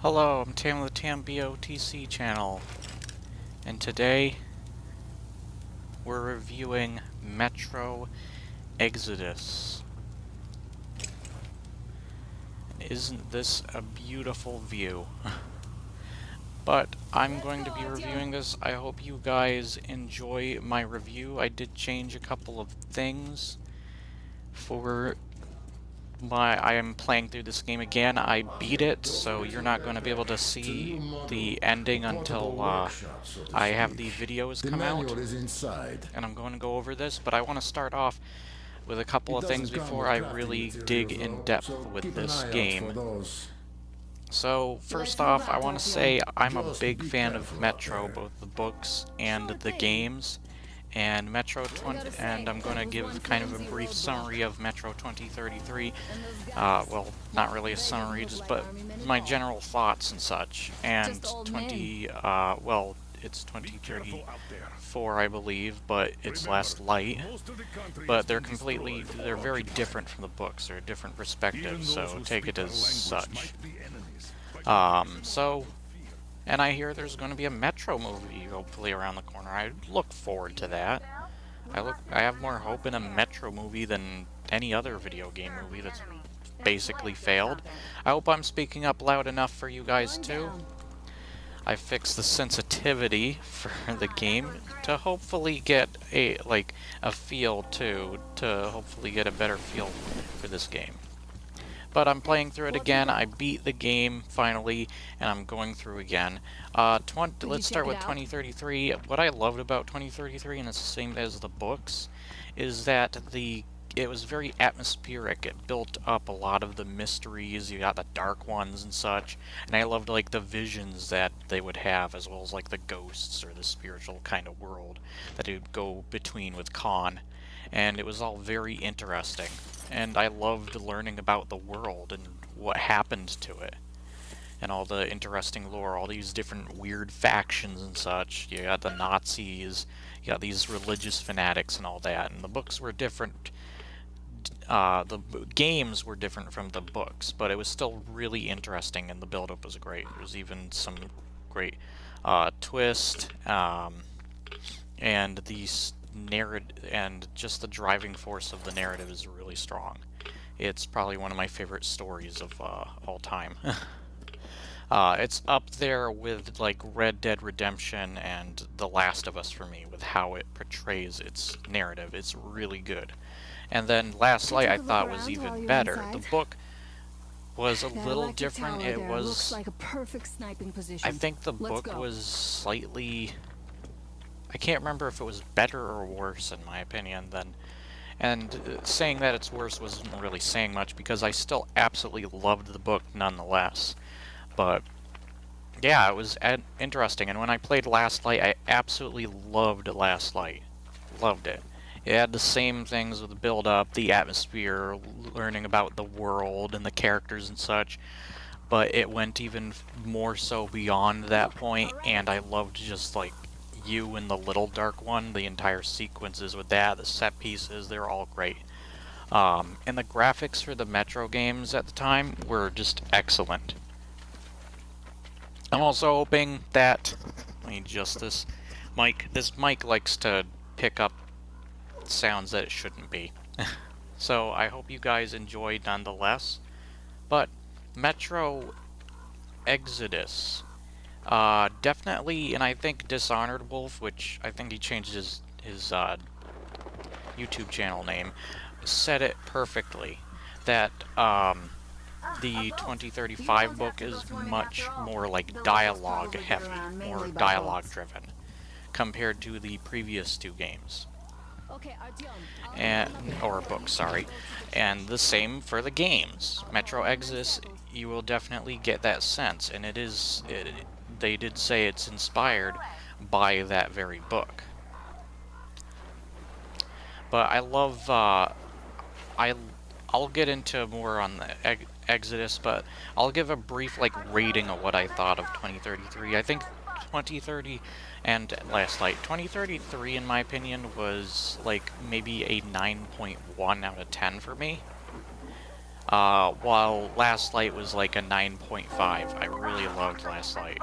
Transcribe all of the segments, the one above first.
Hello, I'm Tam with the TamBoTC channel, and today we're reviewing Metro Exodus. And isn't this a beautiful view? But I'm going to be reviewing this. I hope you guys enjoy my review. I did change a couple of things for I am playing through this game again. I beat it, so you're not going to be able to see the ending until I have the videos come out. And I'm going to go over this, but I want to start off with a couple of things before I really dig in depth with this game. So, first off, I want to say I'm a big fan of Metro, both the books and the games. And and I'm going to give kind of a brief summary of Metro 2033. Well, not really a summary, but my general thoughts and such. And well, it's 2034, I believe, but it's Last Light. But they're very different from the books. They're different perspectives, so take it as such. And I hear there's going to be a Metro movie, hopefully, around the corner. I look forward to that. I have more hope in a Metro movie than any other video game movie that's basically failed. I hope I'm speaking up loud enough for you guys, too. I fixed the sensitivity for the game to hopefully get a feel, too, to hopefully get a better feel for this game. But I'm playing through it again. I beat the game, finally, and I'm going through again. Let's start with 2033. What I loved about 2033, and it's the same as the books, is that it was very atmospheric. It built up a lot of the mysteries. You got the dark ones and such. And I loved, the visions that they would have, as well as, the ghosts, or the spiritual kind of world that it would go between with Khan. And it was all very interesting. And I loved learning about the world and what happened to it. And all the interesting lore, all these different weird factions and such. You got the Nazis, you got these religious fanatics and all that. And the books were different. The games were different from the books, but it was still really interesting, and the build-up was great. There was even some great twist, and these and just the driving force of the narrative is really strong. It's probably one of my favorite stories of all time. It's up there with Red Dead Redemption and The Last of Us for me, with how it portrays its narrative. It's really good. And then Last Light I thought was even better. The book was a little different. It was like a perfect sniping position. I think the book was slightly, I can't remember if it was better or worse, in my opinion, and saying that it's worse wasn't really saying much, because I still absolutely loved the book nonetheless. But yeah, it was interesting, and when I played Last Light, I absolutely loved Last Light. Loved it. It had the same things with the build-up, the atmosphere, learning about the world and the characters and such, but it went even more so beyond that point, and I loved just you and the little dark one, the entire sequences with that, the set pieces, they're all great. And the graphics for the Metro games at the time were just excellent. I'm also hoping that, let me adjust this mic likes to pick up sounds that it shouldn't be. So I hope you guys enjoyed nonetheless. But Metro Exodus, definitely, and I think Dishonored Wolf, which I think he changed his YouTube channel name, said it perfectly, that the 2035 book is much more dialogue heavy, more dialogue driven, compared to the previous two games. Or books, sorry. And the same for the games. Metro Exodus, you will definitely get that sense, and they did say it's inspired by that very book. But I love, I'll get into more on the Exodus, but I'll give a brief rating of what I thought of 2033. I think 2030 and Last Light. 2033, in my opinion, was maybe a 9.1 out of 10 for me. while Last Light was like a 9.5. I really loved Last Light.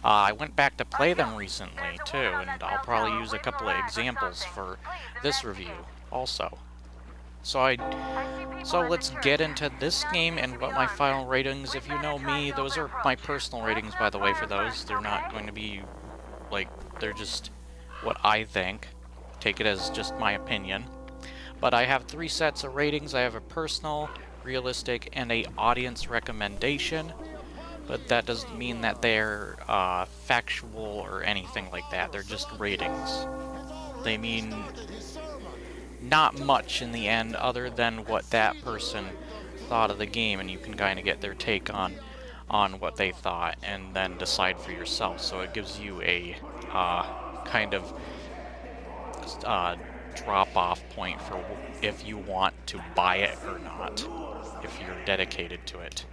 I went back to play them recently, too, and I'll probably use a couple of examples for this review, also. So let's get into this game and what my final ratings. If you know me, those are my personal ratings, by the way, for those. They're not going to be, like, they're just what I think. Take it as just my opinion. But I have 3 sets of ratings. I have a personal, realistic, and a audience recommendation. But that doesn't mean that they're factual or anything like that. They're just ratings. They mean not much in the end other than what that person thought of the game, and you can kind of get their take on what they thought and then decide for yourself. So it gives you a kind of drop-off point for if you want to buy it or not, if you're dedicated to it.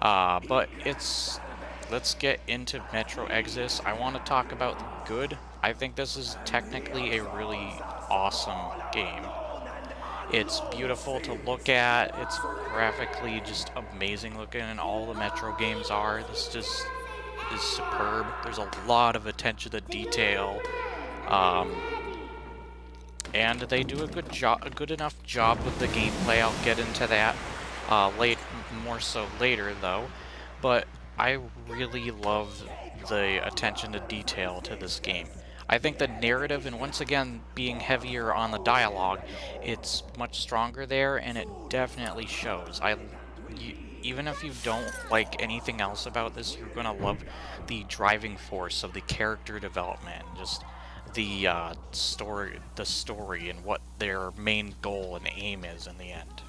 But let's get into Metro Exodus. I want to talk about the good. I think this is technically a really awesome game. It's beautiful to look at. It's graphically just amazing looking, and all the Metro games are. This just is superb. There's a lot of attention to detail. And they do a good enough job with the gameplay. I'll get into that more so later, though. But I really love the attention to detail to this game. I think the narrative, and once again being heavier on the dialogue, it's much stronger there, and it definitely shows. Even if you don't like anything else about this, you're gonna love the driving force of the character development, just the story and what their main goal and aim is in the end,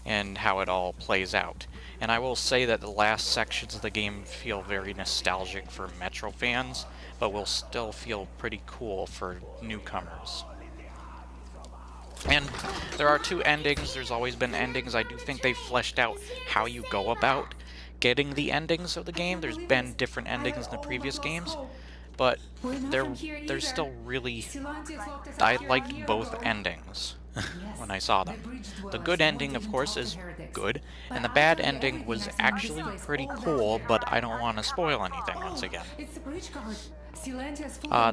and how it all plays out. And I will say that the last sections of the game feel very nostalgic for Metro fans, but will still feel pretty cool for newcomers. And there are 2 endings. There's always been endings. I do think they fleshed out how you go about getting the endings of the game. There's been different endings in the previous games, but they're still really... I liked both endings when I saw them. The good ending, of course, is good, and the bad ending was actually pretty cool, but I don't want to spoil anything once again.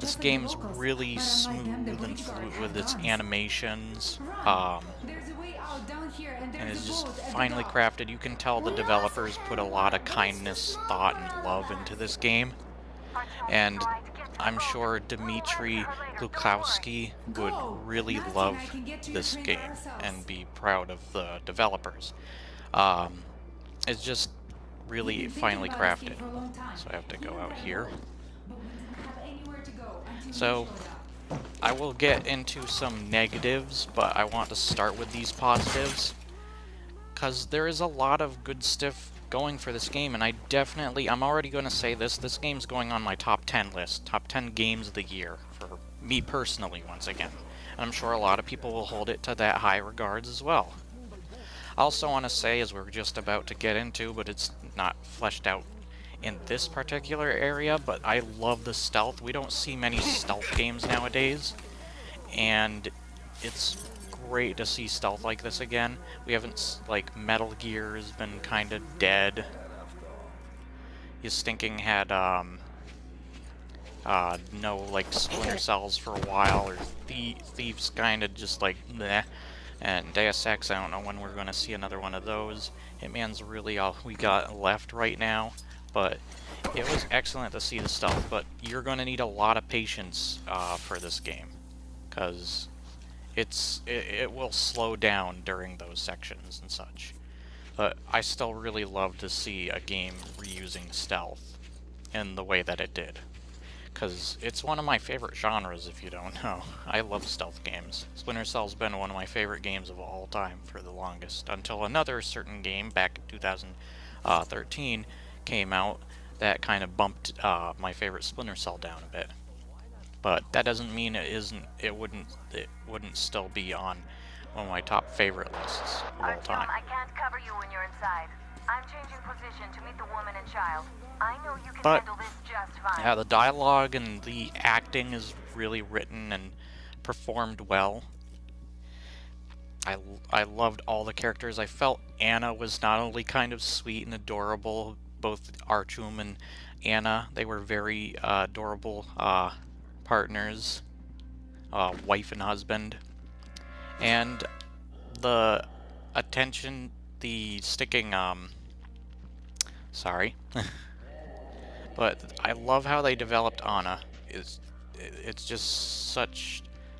This game's really smooth and fluid with its animations, and it's just finely crafted. You can tell the developers put a lot of kindness, thought, and love into this game, and I'm sure Dmitry Glukowski would really love this game and be proud of the developers. It's just really finely crafted. So I have to go out here. So I will get into some negatives, but I want to start with these positives, because there is a lot of good stuff going for this game, and I'm already going to say this game's going on my top 10 list, top 10 games of the year, for me personally, once again. And I'm sure a lot of people will hold it to that high regards as well. I also want to say, as we're just about to get into, but it's not fleshed out in this particular area, but I love the stealth. We don't see many stealth games nowadays, and it's great to see stealth like this again. We haven't, like, Metal Gear has been kind of dead. You stinking had, no, like, Splinter Cells for a while, or Thieves kind of just, like, meh. And Deus Ex, I don't know when we're going to see another one of those. Hitman's really all we got left right now, but it was excellent to see the stealth, but you're going to need a lot of patience for this game, because it will slow down during those sections and such. But I still really love to see a game reusing stealth in the way that it did, because it's one of my favorite genres, if you don't know. I love stealth games. Splinter Cell's been one of my favorite games of all time for the longest, until another certain game back in 2013 came out that kind of bumped my favorite Splinter Cell down a bit. But that doesn't mean it wouldn't still be on one of my top favorite lists of all time. I can't cover you when you're inside. I'm changing position to meet the woman and child. I know you can handle this just fine. Yeah, the dialogue and the acting is really written and performed well. I loved all the characters. I felt Anna was not only kind of sweet and adorable, both Archum and Anna, they were very adorable partners, wife and husband. And the attention, the sticking, sorry. But I love how they developed Anna. It's just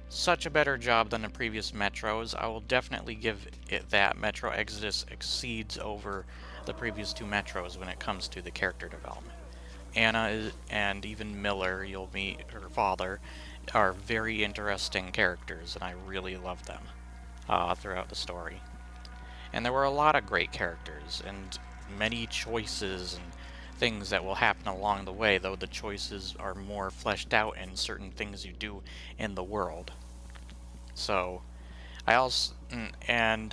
such a better job than the previous Metros. I will definitely give it that. Metro Exodus exceeds over the previous two Metros when it comes to the character development. Anna and even Miller, you'll meet her father, are very interesting characters, and I really love them throughout the story. And there were a lot of great characters and many choices and things that will happen along the way, though the choices are more fleshed out in certain things you do in the world. So, I also, and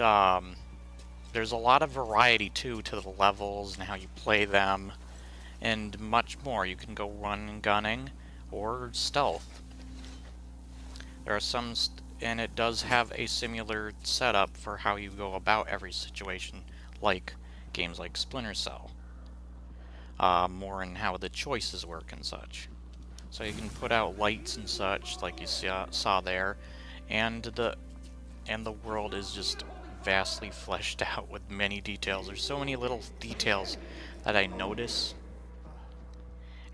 there's a lot of variety too to the levels and how you play them, and much more. You can go run and gunning or stealth. There are some, and it does have a similar setup for how you go about every situation, like games like Splinter Cell. More in how the choices work and such. So you can put out lights and such, like you saw there, and the world is just vastly fleshed out with many details. There's so many little details that I notice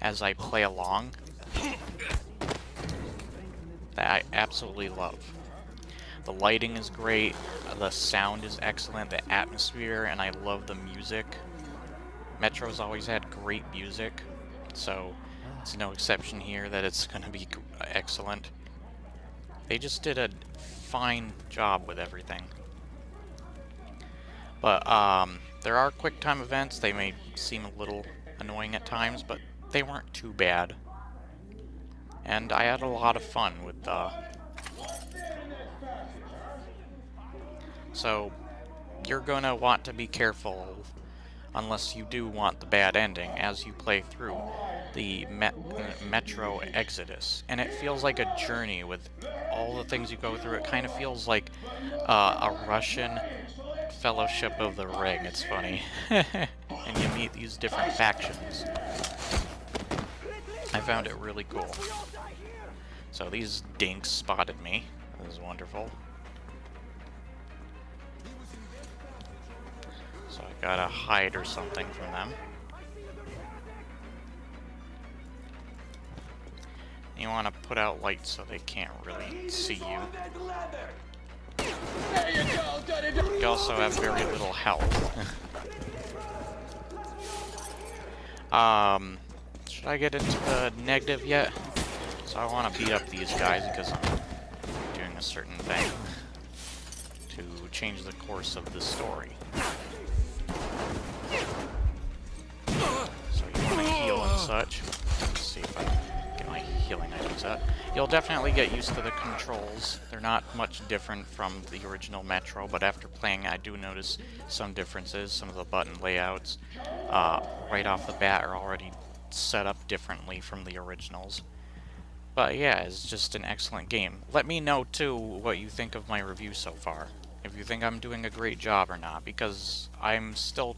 as I play along that I absolutely love. The lighting is great, the sound is excellent, the atmosphere, and I love the music. Metro's always had great music, so it's no exception here that it's going to be excellent. They just did a fine job with everything. But there are quick time events. They may seem a little annoying at times, but they weren't too bad. And I had a lot of fun with so you're going to want to be careful unless you do want the bad ending as you play through the Metro Exodus. And it feels like a journey with all the things you go through. It kind of feels like a Russian Fellowship of the Ring. It's funny. And you meet these different factions. I found it really cool. So these dinks spotted me. This is wonderful. So I gotta hide or something from them. You want to put out lights so they can't really see you. You also have very little health. Should I get into the negative yet? So I want to beat up these guys because I'm doing a certain thing to change the course of the story. So you want to heal and such. Let's see if I can get my healing items out. You'll definitely get used to the controls. They're not much different from the original Metro, but after playing I do notice some differences. Some of the button layouts right off the bat are already set up differently from the originals. But yeah, it's just an excellent game. Let me know too what you think of my review so far. If you think I'm doing a great job or not, because I'm still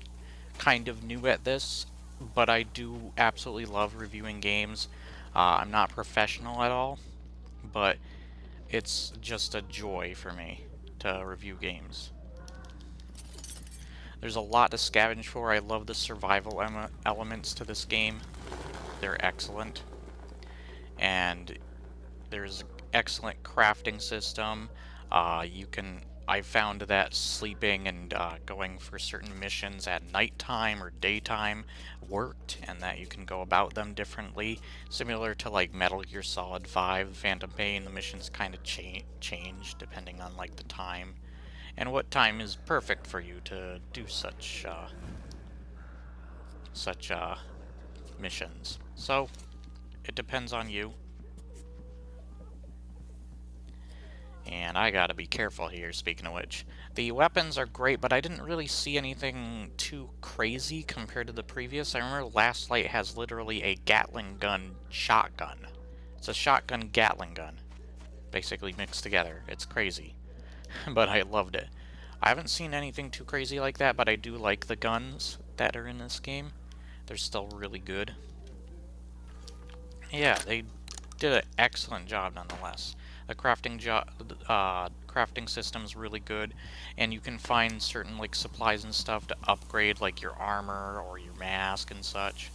kind of new at this, but I do absolutely love reviewing games. I'm not professional at all, but it's just a joy for me to review games. There's a lot to scavenge for. I love the survival elements to this game. They're excellent. And there's excellent crafting system. I found that sleeping and going for certain missions at nighttime or daytime worked, and that you can go about them differently. Similar to like Metal Gear Solid 5, Phantom Pain, the missions kind of change depending on like the time and what time is perfect for you to do such missions. So it depends on you. And I gotta be careful here, speaking of which. The weapons are great, but I didn't really see anything too crazy compared to the previous. I remember Last Light has literally a Gatling gun shotgun. It's a shotgun Gatling gun, basically mixed together. It's crazy. but I loved it. I haven't seen anything too crazy like that, but I do like the guns that are in this game. They're still really good. Yeah, they did an excellent job nonetheless. The crafting system's really good, and you can find certain like supplies and stuff to upgrade like your armor or your mask and such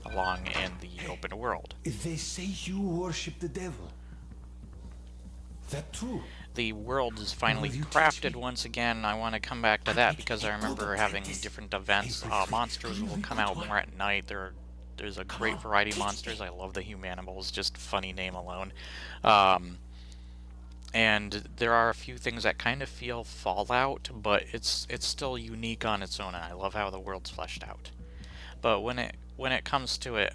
along in the open world. They say you worship the devil. That true? The world is finally crafted once again. I want to come back to that because I remember having different events. Monsters will come out more at night. There's a great variety of monsters. I love the Humanimals, just funny name alone. And there are a few things that kind of feel Fallout, but it's still unique on its own, and I love how the world's fleshed out. But when it comes to it,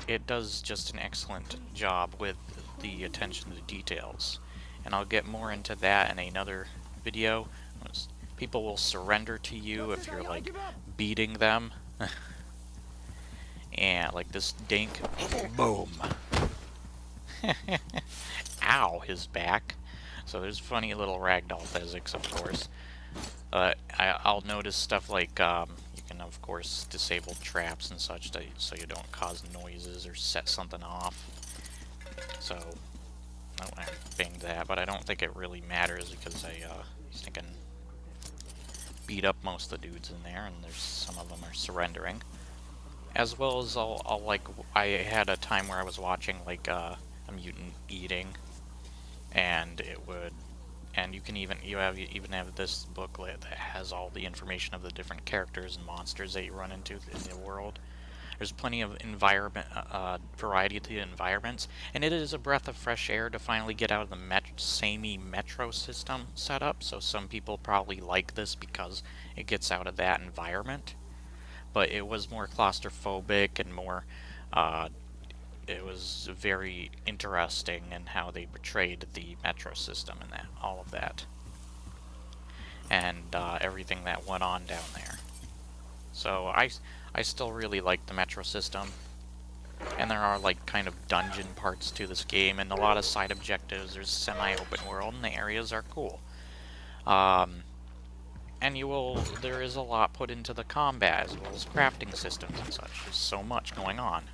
it does just an excellent job with the attention to details. And I'll get more into that in another video. People will surrender to you if you're like beating them. And like this dink, boom. Ow, his back. So there's funny little ragdoll physics, of course. I'll notice stuff like you can, of course, disable traps and such so you don't cause noises or set something off. So, I banged that, but I don't think it really matters because I was thinking beat up most of the dudes in there, and there's some of them are surrendering. As well as I had a time where I was watching like a mutant eating, and you can even have this booklet that has all the information of the different characters and monsters that you run into in the world. There's plenty of variety to the environments, and it is a breath of fresh air to finally get out of the samey metro system setup. So some people probably like this because it gets out of that environment. But it was more claustrophobic and more, it was very interesting in how they portrayed the metro system and all of that. And everything that went on down there. So I still really like the metro system. And there are like kind of dungeon parts to this game and a lot of side objectives. There's semi-open world and the areas are cool. And there is a lot put into the combat as well as crafting systems and such. There's so much going on.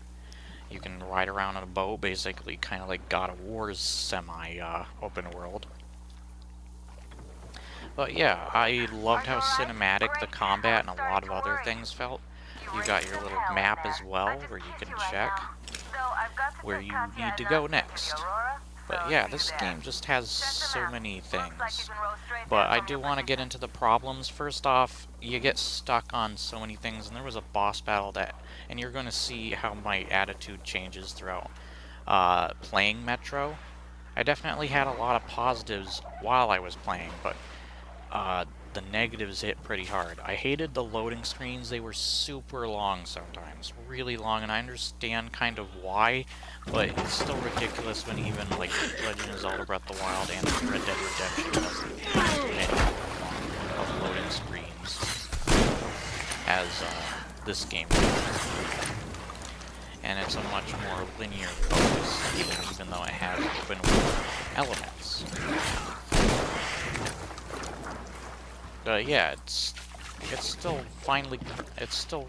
You can ride around on a boat, basically kind of like God of War's semi-open world. But yeah, I loved how cinematic the combat and a lot of other things felt. You got your little map as well, where you can check where you need to go next. But yeah, this game just has so many things. But I do want to get into the problems. First off, you get stuck on so many things, and there was a boss battle and you're going to see how my attitude changes throughout playing Metro. I definitely had a lot of positives while I was playing, but the negatives hit pretty hard. I hated the loading screens. They were super long sometimes, really long, and I understand kind of why, but it's still ridiculous when even like Legend of Zelda Breath of the Wild and Red Dead Redemption doesn't have any of loading screens as this game does. And it's a much more linear focus, even though it has open world elements. But yeah, it's still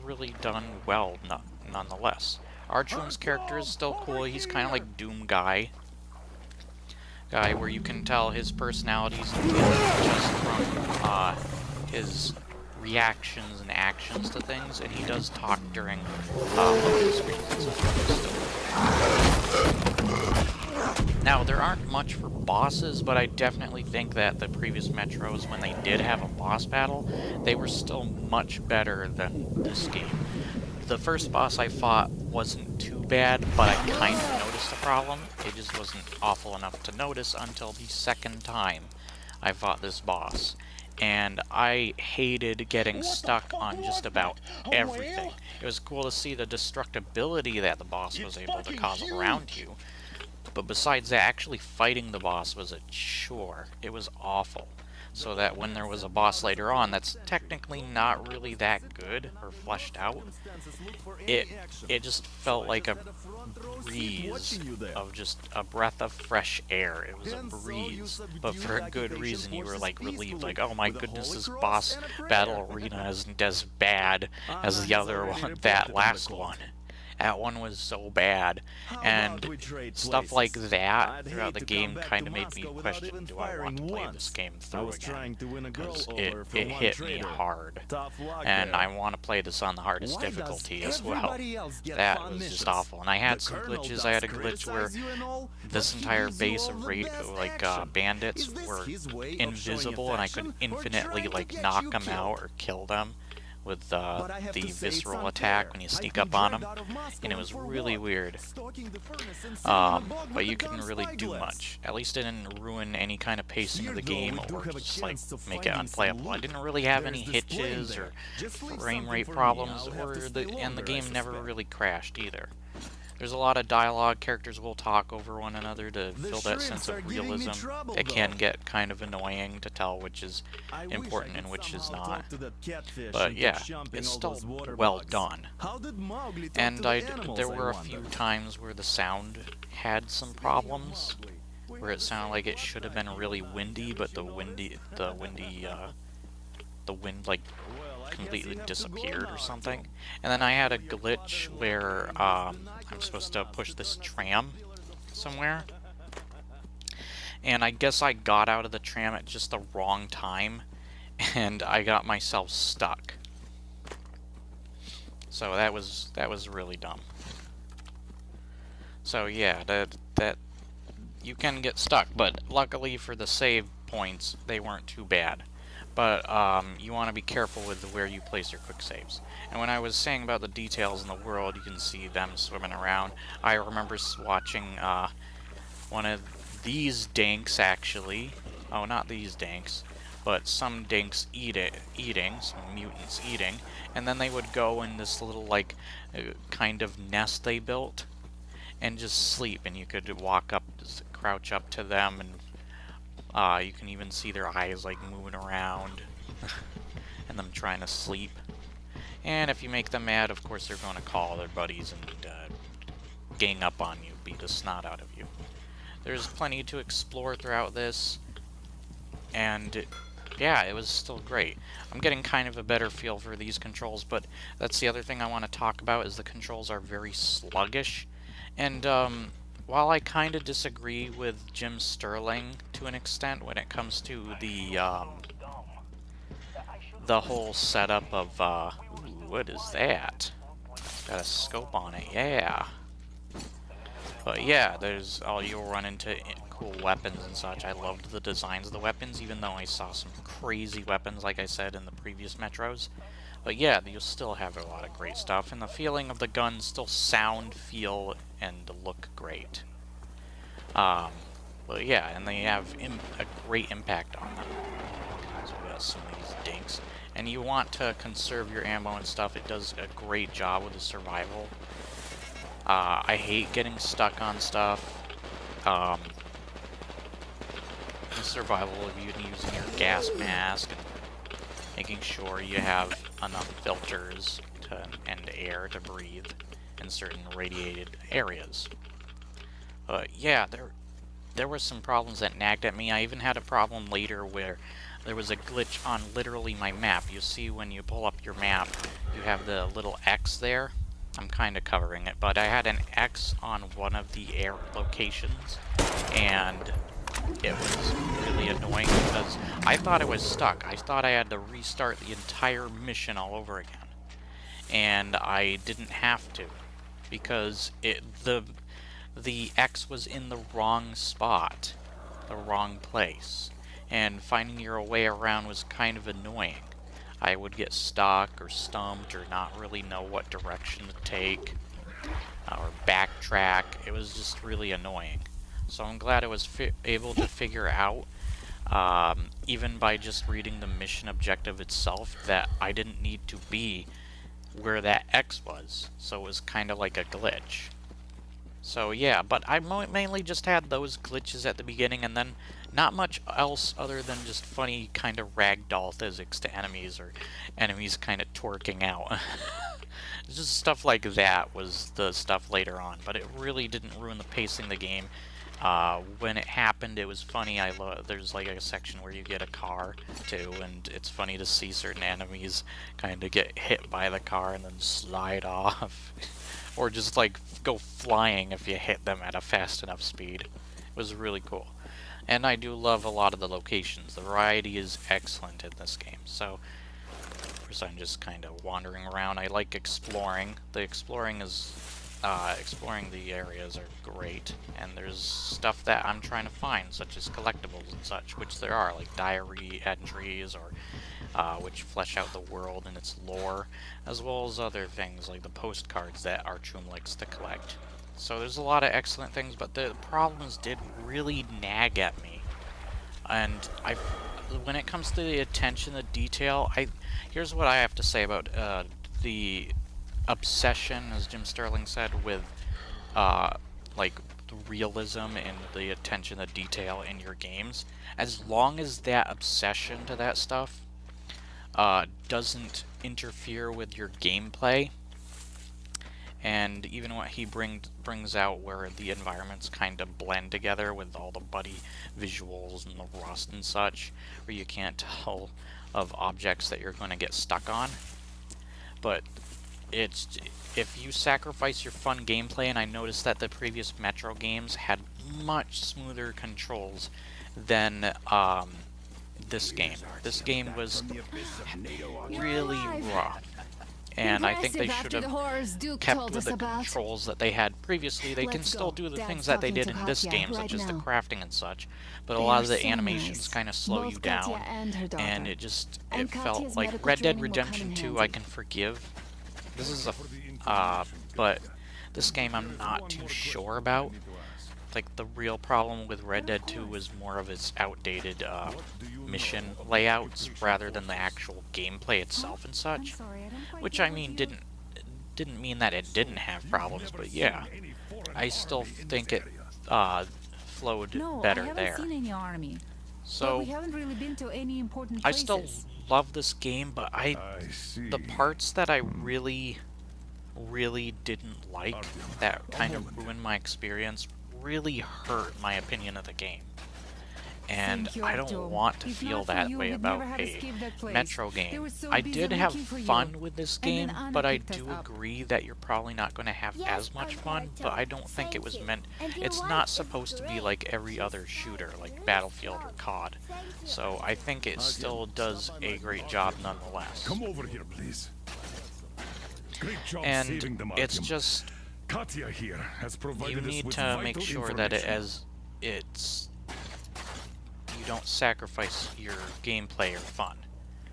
really done well, nonetheless. Archon's character is still cool. He's kind of like Doom guy, where you can tell his personalities just from his reactions and actions to things, and he does talk during loading screens and stuff. Now, there aren't much for bosses, but I definitely think that the previous Metros, when they did have a boss battle, they were still much better than this game. The first boss I fought wasn't too bad, but I kind of noticed the problem. It just wasn't awful enough to notice until the second time I fought this boss. And I hated getting stuck on just about everything. It was cool to see the destructibility that the boss was able to cause around you. But besides that, actually fighting the boss was a chore. It was awful. So that when there was a boss later on that's technically not really that good or fleshed out, it just felt like a breeze of just a breath of fresh air. It was a breeze, but for a good reason. You were like relieved, like, oh my goodness, this boss battle arena isn't as bad as the other one, that last one. That one was so bad, and stuff like that throughout the game kind of made me question, do I want to play this game through again? Because it hit me hard, and I want to play this on the hardest difficulty as well. That was just awful, and I had some glitches. I had a glitch where this entire base of bandits were invisible, and I could infinitely like knock them out or kill them with the visceral attack when you sneak up on them, and it was really weird. But you couldn't really do much. At least it didn't ruin any kind of pacing of the game or just like make it unplayable. I didn't really have any hitches or frame rate problems, and the game never really crashed either. There's a lot of dialogue, characters will talk over one another to fill that sense of realism. It can get kind of annoying to tell which is important and which is not. But yeah, it's still well done. And there were a few times where the sound had some problems, where it sounded like it should have been really windy, but the wind like completely disappeared or something. And then I had a glitch where I'm supposed to push this tram somewhere, and I guess I got out of the tram at just the wrong time, and I got myself stuck. So that was really dumb. So yeah, that you can get stuck, but luckily for the save points, they weren't too bad. But you want to be careful with where you place your quick saves. And when I was saying about the details in the world, you can see them swimming around. I remember watching one of these dinks, actually. Oh, not these dinks, but some dinks eating, some mutants eating, and then they would go in this little, like, kind of nest they built, and just sleep, and you could walk up, just crouch up to them, and you can even see their eyes like moving around and them trying to sleep. And if you make them mad, of course they're going to call their buddies and gang up on you, beat the snot out of you. There's plenty to explore throughout this, and yeah, it was still great. I'm getting kind of a better feel for these controls, but that's the other thing I want to talk about, is the controls are very sluggish. And while I kind of disagree with Jim Sterling to an extent when it comes to the whole setup of ooh, what is that? It's got a scope on it, yeah. But yeah, you'll run into cool weapons and such. I loved the designs of the weapons, even though I saw some crazy weapons, like I said in the previous Metros. But yeah, you'll still have a lot of great stuff, and the feeling of the guns still sound, feel, and look great. But yeah, and they have a great impact on them. So we got some of these dinks. And you want to conserve your ammo and stuff. It does a great job with the survival. I hate getting stuck on stuff. The survival of you using your gas mask and making sure you have enough filters and air to breathe in certain radiated areas. Yeah, there were some problems that nagged at me. I even had a problem later where there was a glitch on literally my map. You see when you pull up your map, you have the little X there. I'm kind of covering it, but I had an X on one of the air locations, and it was really annoying because I thought I was stuck. I thought I had to restart the entire mission all over again, and I didn't have to, because the X was in the wrong spot, the wrong place, and finding your way around was kind of annoying. I would get stuck or stumped or not really know what direction to take or backtrack. It was just really annoying. So I'm glad I was able to figure out, even by just reading the mission objective itself, that I didn't need to be where that X was. So it was kind of like a glitch. So yeah, but I mainly just had those glitches at the beginning, and then not much else other than just funny kind of ragdoll physics to enemies, or enemies kind of twerking out. Just stuff like that was the stuff later on, but it really didn't ruin the pacing of the game. When it happened, it was funny. There's like a section where you get a car too, and it's funny to see certain enemies kind of get hit by the car and then slide off, or just like go flying if you hit them at a fast enough speed. It was really cool, and I do love a lot of the locations. The variety is excellent in this game. So, of course, I'm just kind of wandering around. I like exploring. The exploring the areas are great, and there's stuff that I'm trying to find, such as collectibles and such, which there are, like diary entries, or which flesh out the world and its lore, as well as other things like the postcards that Archum likes to collect. So there's a lot of excellent things, but the problems did really nag at me. And when it comes to the attention to detail, here's what I have to say about the obsession, as Jim Sterling said, with like the realism and the attention to detail in your games. As long as that obsession to that stuff doesn't interfere with your gameplay, and even what he brings out where the environments kind of blend together with all the buddy visuals and the rust and such, where you can't tell of objects that you're going to get stuck on. But if you sacrifice your fun gameplay, and I noticed that the previous Metro games had much smoother controls than this game. This game was really rough. And I think they should have kept with the controls that they had previously. They can still do the things that they did in this game, such as the crafting and such, but a lot of the animations kind of slow you down, and it felt like Red Dead Redemption 2 I can forgive. This is but this game I'm not too sure about. Like, the real problem with Red Dead 2 was more of its outdated mission layouts rather than the actual gameplay itself and such, which I mean didn't mean that it didn't have problems, but yeah, I still think it flowed better there. So I still love this game, but the parts that I really didn't like that kind of ruined my experience really hurt my opinion of the game. And I don't want to feel that way about a Metro game. I did have fun with this game, but I do agree that you're probably not going to have as much fun, but I don't think it was meant... It's not supposed to be like every other shooter, like Battlefield or COD. So I think it still does a great job nonetheless. Come over here, please. Great job saving them, And it's Arkham. just... Katya here has provided You us need with to vital make sure that you don't sacrifice your gameplay or fun.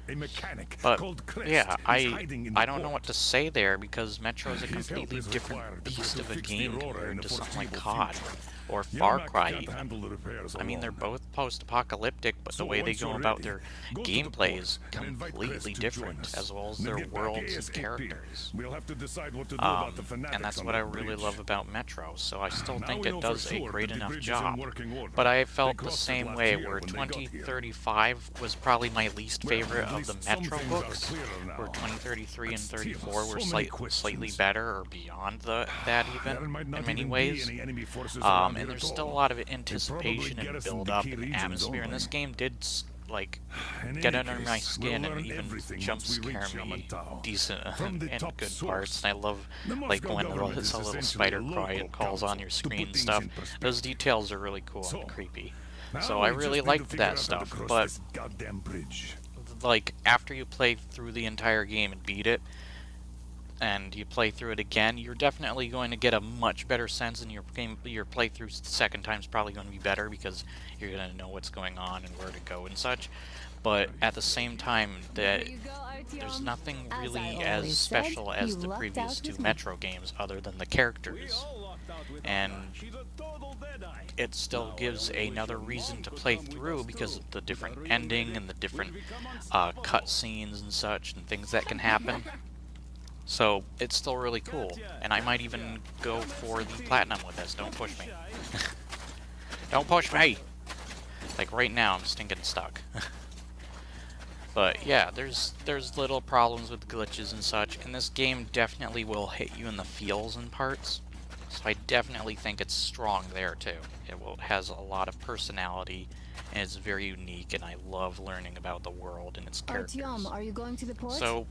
A mechanic But called Crest yeah, is hiding in the I don't know port. what to say there, because Metro is a His help completely is different required beast of a fix the game Aurora in compared the to something like foreseeable COD future. or Far Yarmak Cry can't even. handle the repairs I mean, they're alone. both post-apocalyptic, but So the way they once go you're about ready, their go to the gameplay port is and invite completely Crest to different, join us. as well as Then their get back worlds and ASAP. characters. We'll have to decide what to do about the fanatics And that's on what I that really bridge. love about Metro, so I still Now think we it know does for a sure great that the enough bridge is in job. working order. But I They felt the crossed it same last way, year where when they got here. 2035 was probably my least Well, favorite at of the least some Metro things are books, clearer now. where 2033 and But still, 34 were so many slightly questions. better or beyond that There even, might not in many even be ways. any enemy forces around here And there's at still a all. lot of They anticipation probably and get us in build the up key and regions atmosphere, and only. this game did like In get any under my case, skin we'll and learn even everything jump once we reach scare me Yamantau. decent From the and top good source. parts. And I love The like Moscow when government it's is a little essentially spider a cry local and calls on your council to screen put and things stuff. in perspective. Those details are really cool So, and creepy. Now So I we just really need to liked figure that out how to stuff, cross but this goddamn bridge. like after you play through the entire game and beat it, and you play through it again, you're definitely going to get a much better sense, and your playthrough the second time is probably going to be better because you're going to know what's going on and where to go and such. But at the same time, there's nothing really as special as the previous two Metro games other than the characters. And it still gives another reason to play through because of the different ending and the different cutscenes and such and things that can happen. So it's still really cool, and I might even go for the platinum with this. Don't push me. Don't push me! Like right now, I'm stinking stuck. But yeah, there's little problems with glitches and such, And this game definitely will hit you in the feels in parts. So I definitely think it's strong there too. Has a lot of personality and it's very unique, and I love learning about the world and its characters. Artyom, are you going to the port? So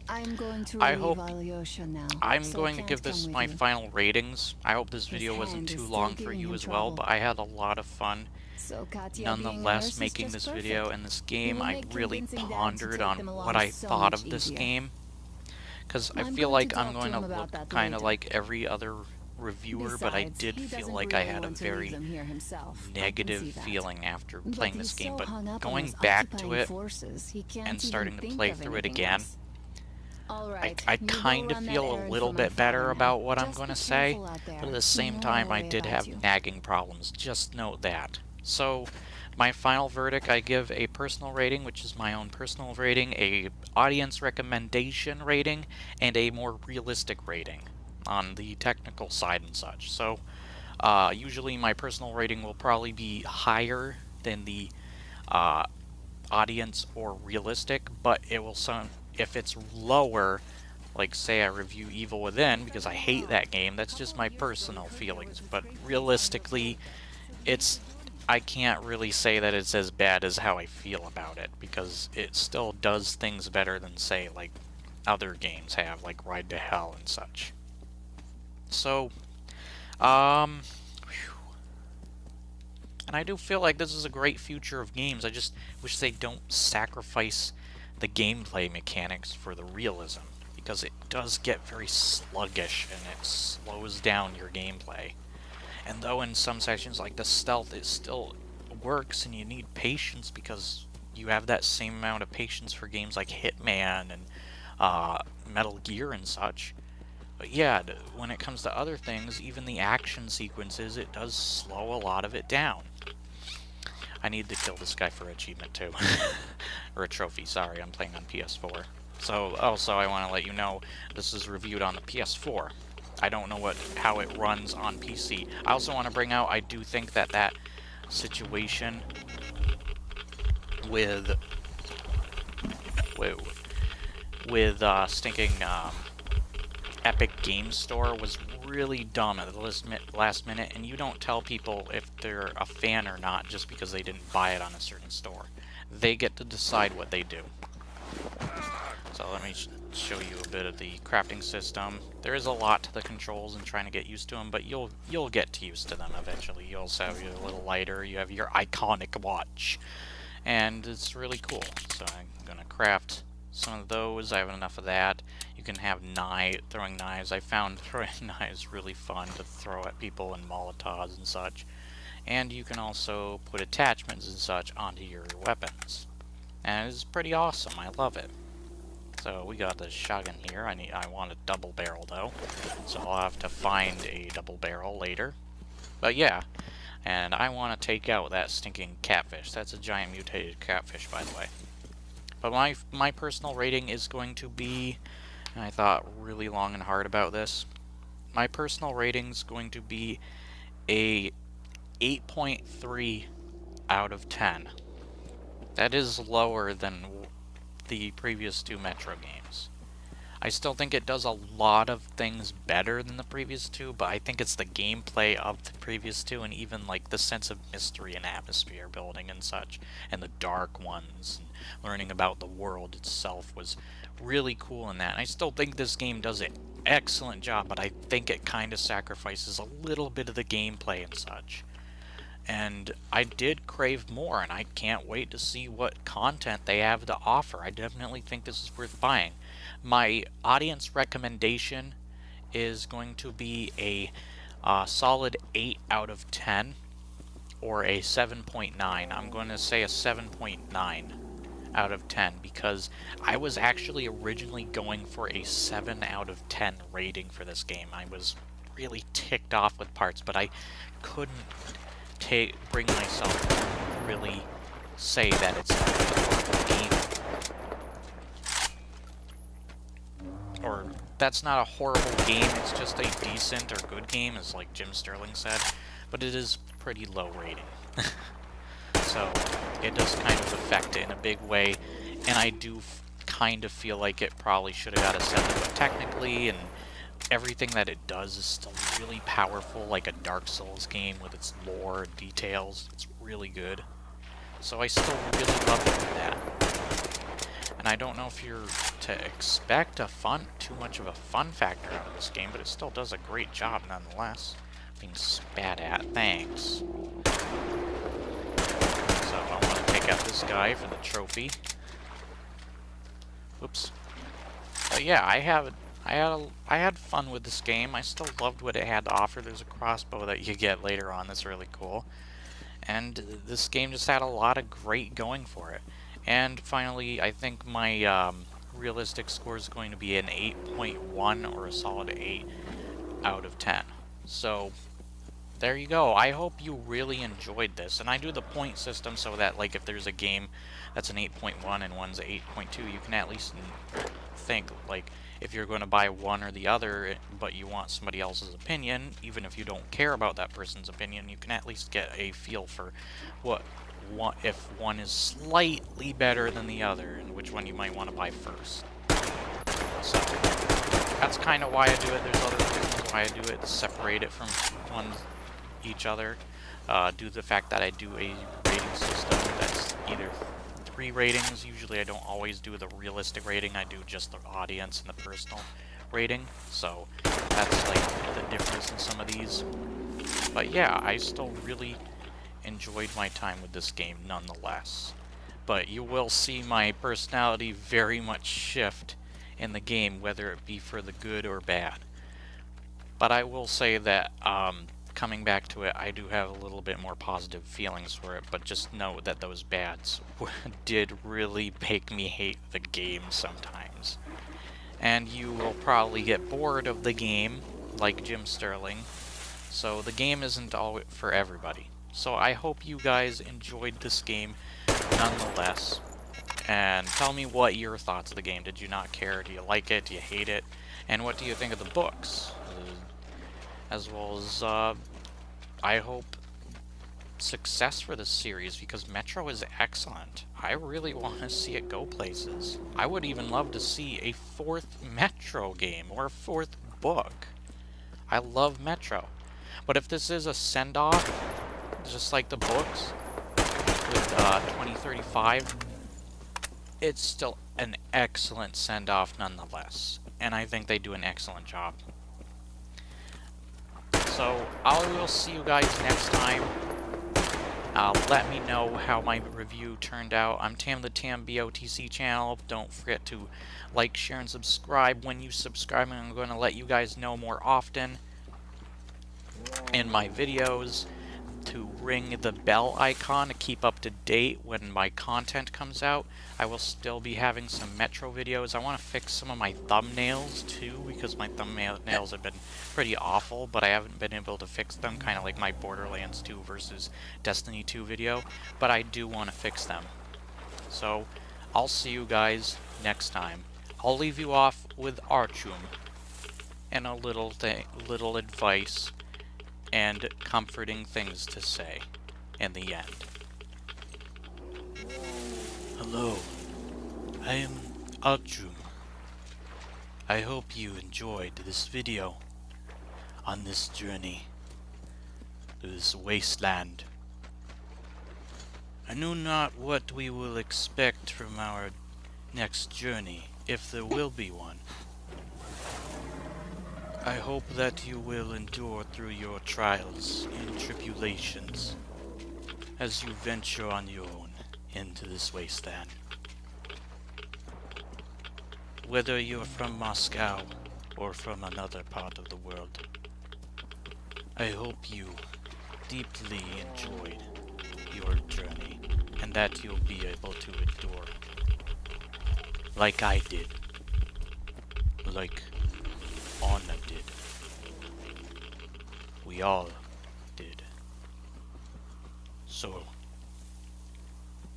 I'm going to I relieve hope Alyosha now. I'm so going to can't give come this with my you. final ratings. I hope this video His wasn't hand too is long still for giving you him as well, trouble. but I had a lot of fun So Katya being a nonetheless nurse is making just this perfect. video. And this game, will I make really convincing Dad to pondered take on them what along I so thought much of this easier. game, because I I'm feel going to like I'm talk to going to him about look that kind of later. like every other reviewer, but I Besides, did he feel doesn't like really I had a want to leave very them here himself. I can see negative that. feeling after But playing he's this game, so but hung up on going those back to occupying it forces, he can't and even starting to think play of through it anything again, else. All right, I you go kind of run that feel a errand little for my bit better father about now. what I'm Just going to be say, careful out there. but at the He same won't time I worry did about have you. nagging problems, just note that. So, my final verdict, I give a personal rating, which is my own personal rating, a audience recommendation rating, and a more realistic rating on the technical side and such. So, usually my personal rating will probably be higher than the audience or realistic, but it will if it's lower, like say I review Evil Within because I hate that game, that's just my personal feelings, but realistically I can't really say that it's as bad as how I feel about it, because it still does things better than say like other games have, like Ride to Hell and such. So and I do feel like this is a great future of games. I just wish they don't sacrifice the gameplay mechanics for the realism, because it does get very sluggish and it slows down your gameplay. And though in some sections like the stealth, it still works and you need patience, because you have that same amount of patience for games like Hitman and Metal Gear and such. But yeah, when it comes to other things, even the action sequences, it does slow a lot of it down. I need to kill this guy for achievement too. Or a trophy, sorry, I'm playing on PS4. So, also I want to let you know, this is reviewed on the PS4. I don't know how it runs on PC. I also want to bring out, I do think that situation with stinking Epic Game Store was really dumb at the last minute, and you don't tell people if they're a fan or not just because they didn't buy it on a certain store. They get to decide what they do. So let me show you a bit of the crafting system. There is a lot to the controls and trying to get used to them, but you'll get used to them eventually. You also have your little lighter, you have your iconic watch, and it's really cool. So I'm gonna craft some of those. I have enough of that. You can have throwing knives. I found throwing knives really fun to throw at people and Molotovs and such. And you can also put attachments and such onto your weapons. And it's pretty awesome. I love it. So we got this shotgun here. I want a double barrel though, so I'll have to find a double barrel later. But yeah, and I want to take out that stinking catfish. That's a giant mutated catfish, by the way. But my personal rating is going to be, and I thought really long and hard about this, my personal rating is going to be a 8.3 out of 10. That is lower than the previous two Metro games. I still think it does a lot of things better than the previous two, but I think it's the gameplay of the previous two, and even like the sense of mystery and atmosphere building and such, and the dark ones, and learning about the world itself was really cool in that. And I still think this game does an excellent job, but I think it kind of sacrifices a little bit of the gameplay and such. And I did crave more, and I can't wait to see what content they have to offer. I definitely think this is worth buying. My audience recommendation is going to be a solid 8 out of 10, or a 7.9. I'm going to say a 7.9 out of 10, because I was actually originally going for a 7 out of 10 rating for this game. I was really ticked off with parts, but I couldn't bring myself to really say that it's a horrible game. Or that's not a horrible game, it's just a decent or good game, as like Jim Sterling said, but it is pretty low rating. So it does kind of affect it in a big way, and I do kind of feel like it probably should have got a 7, but technically, and everything that it does is still really powerful, like a Dark Souls game with its lore and details. It's really good. So I still really love it for that. And I don't know if you're to expect too much of a fun factor out of this game, but it still does a great job nonetheless. Being spat at, thanks. So I want to take out this guy for the trophy. Oops. But yeah, I had fun with this game. I still loved what it had to offer. There's a crossbow that you get later on that's really cool. And this game just had a lot of great going for it. And finally, I think my realistic score is going to be an 8.1 or a solid 8 out of 10. So there you go. I hope you really enjoyed this. And I do the point system so that, like, if there's a game that's an 8.1 and one's an 8.2, you can at least think, like, if you're going to buy one or the other, but you want somebody else's opinion, even if you don't care about that person's opinion, you can at least get a feel for if one is slightly better than the other, and which one you might want to buy first. So that's kind of why I do it. There's other reasons why I do it. Separate it from each other. Due to the fact that I do a rating system that's either 3 ratings. Usually I don't always do the realistic rating. I do just the audience and the personal rating. So that's like the difference in some of these. But yeah, I still really enjoyed my time with this game nonetheless. But you will see my personality very much shift in the game, whether it be for the good or bad. But I will say that coming back to it, I do have a little bit more positive feelings for it, but just know that those bads did really make me hate the game sometimes. And you will probably get bored of the game, like Jim Sterling, so the game isn't all for everybody. So I hope you guys enjoyed this game nonetheless, and tell me what your thoughts of the game. Did you not care? Do you like it? Do you hate it? And what do you think of the books? As well as, I hope success for this series, because Metro is excellent. I really want to see it go places. I would even love to see a 4th Metro game, or a 4th book. I love Metro. But if this is a send-off, just like the books, with 2035, it's still an excellent send-off nonetheless. And I think they do an excellent job. So, I will see you guys next time. Let me know how my review turned out. I'm Tam, the TamBoTC channel. Don't forget to like, share, and subscribe. When you subscribe, I'm going to let you guys know more often in my videos, to ring the bell icon to keep up to date when my content comes out. I will still be having some Metro videos. I want to fix some of my thumbnails too, because my thumbnails have been pretty awful, but I haven't been able to fix them, kind of like my Borderlands 2 versus Destiny 2 video, but I do want to fix them. So I'll see you guys next time. I'll leave you off with Archum and a little advice and comforting things to say in the end. Hello, I am Archum. I hope you enjoyed this video on this journey through this wasteland. I know not what we will expect from our next journey, if there will be one. I hope that you will endure through your trials and tribulations as you venture on your own into this wasteland. Whether you're from Moscow or from another part of the world, I hope you deeply enjoyed your journey and that you'll be able to endure like I did, like Anna did. We all did. So,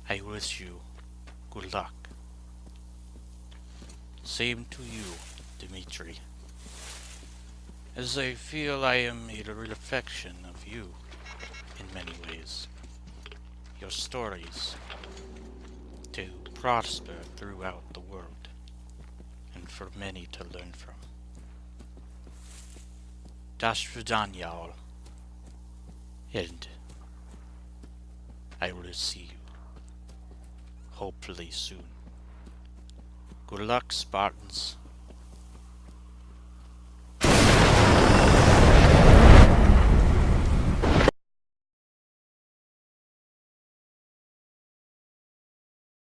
I wish you good luck. Same to you, Dimitri. As I feel I am a reflection of you in many ways. Your stories to prosper throughout the world. and for many to learn from. Das Vidanya all. And I will see you, hopefully soon. Good luck, Spartans.